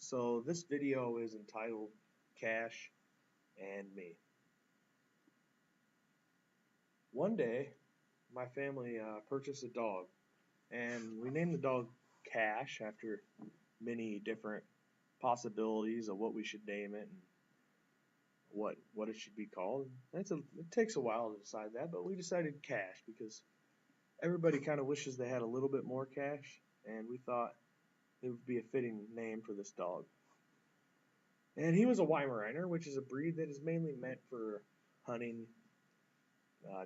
So this video is entitled Cash and Me. One day, my family purchased a dog, and we named the dog Cash after many different possibilities of what we should name it and what it should be called. It takes a while to decide that, but we decided Cash because everybody kind of wishes they had a little bit more cash, and we thought it would be a fitting name for this dog. And he was a Weimaraner, which is a breed that is mainly meant for hunting,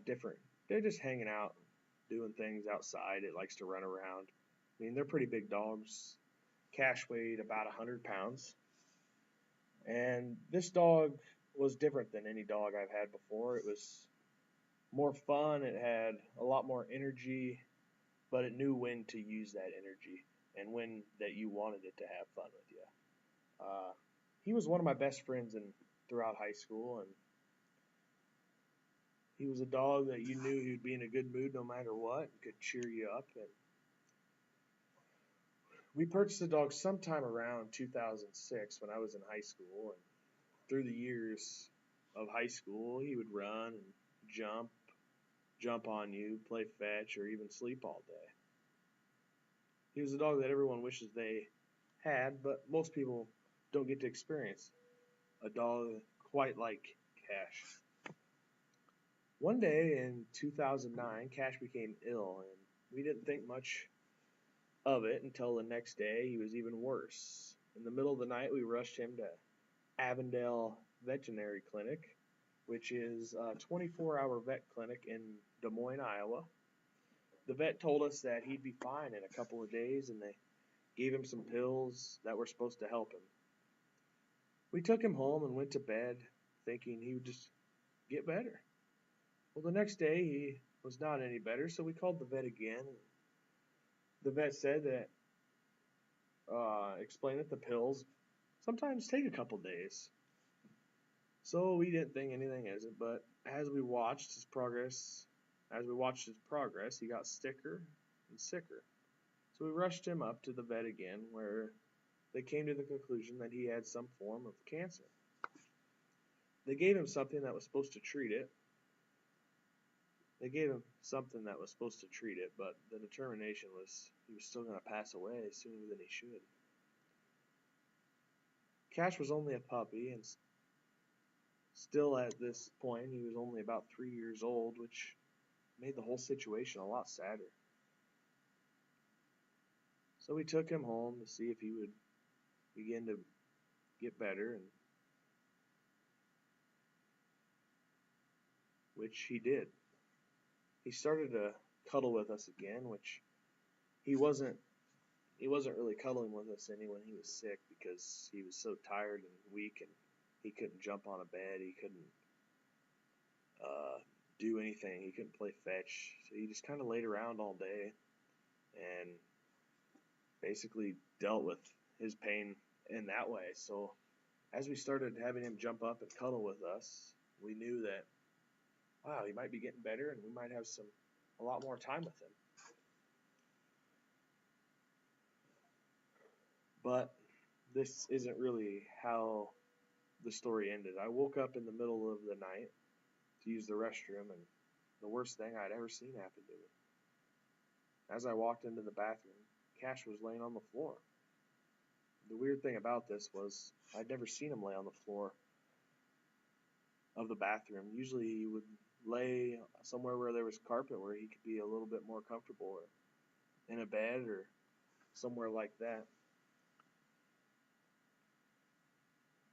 different. They're just hanging out, doing things outside. It likes to run around. I mean, they're pretty big dogs. Cash weighed about 100 pounds. And this dog was different than any dog I've had before. It was more fun. It had a lot more energy, but it knew when to use that energy and when that you wanted it to have fun with you. Uh, he was one of my best friends throughout high school, and he was a dog that you knew he would be in a good mood no matter what, and could cheer you up. And we purchased the dog sometime around 2006 when I was in high school. And through the years of high school, he would run and jump, jump on you, play fetch, or even sleep all day. He was a dog that everyone wishes they had, but most people don't get to experience a dog quite like Cash. One day in 2009, Cash became ill, and we didn't think much of it until the next day he was even worse. In the middle of the night, we rushed him to Avondale Veterinary Clinic, which is a 24-hour vet clinic in Des Moines, Iowa. The vet told us that he'd be fine in a couple of days, and they gave him some pills that were supposed to help him. We took him home and went to bed thinking he would just get better. Well, the next day he was not any better, so we called the vet again. The vet said that, explained that the pills sometimes take a couple days. So we didn't think anything of it, but as we watched his progress, he got sicker and sicker. So we rushed him up to the vet again, where they came to the conclusion that he had some form of cancer. They gave him something that was supposed to treat it. But the determination was he was still going to pass away sooner than he should. Cash was only a puppy, and still at this point he was only about 3 years old, which made the whole situation a lot sadder. So we took him home to see if he would begin to get better, and which he did. He started to cuddle with us again, which he wasn't really cuddling with us any when he was sick because he was so tired and weak, and he couldn't jump on a bed, he couldn't do anything, he couldn't play fetch, so he just kind of laid around all day and basically dealt with his pain in that way. So as we started having him jump up and cuddle with us, we knew that, wow, he might be getting better and we might have a lot more time with him. But this isn't really how the story ended. I woke up in the middle of the night to use the restroom, and the worst thing I'd ever seen happened to me. As I walked into the bathroom, Cash was laying on the floor. The weird thing about this was I'd never seen him lay on the floor of the bathroom. Usually he would lay somewhere where there was carpet where he could be a little bit more comfortable, or in a bed or somewhere like that.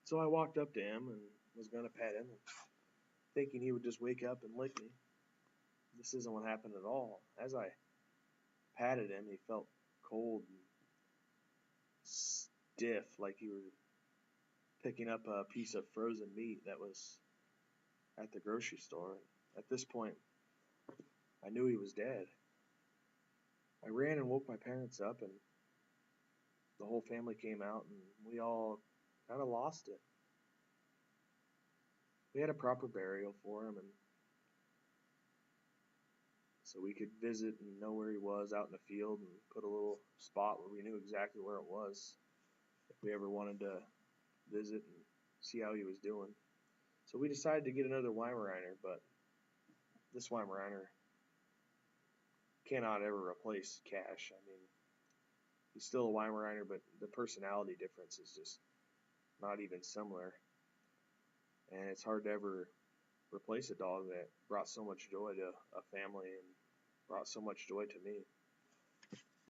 So I walked up to him and was going to pet him, thinking he would just wake up and lick me. This isn't what happened at all. As I patted him, he felt cold and stiff, like he were picking up a piece of frozen meat that was at the grocery store. At this point, I knew he was dead. I ran and woke my parents up, and the whole family came out, and we all kind of lost it. We had a proper burial for him, and so we could visit and know where he was out in the field and put a little spot where we knew exactly where it was. if we ever wanted to visit and see how he was doing. So we decided to get another Weimaraner, but this Weimaraner cannot ever replace Cash. I mean, he's still a Weimaraner, but the personality difference is just not even similar. And it's hard to ever replace a dog that brought so much joy to a family and brought so much joy to me.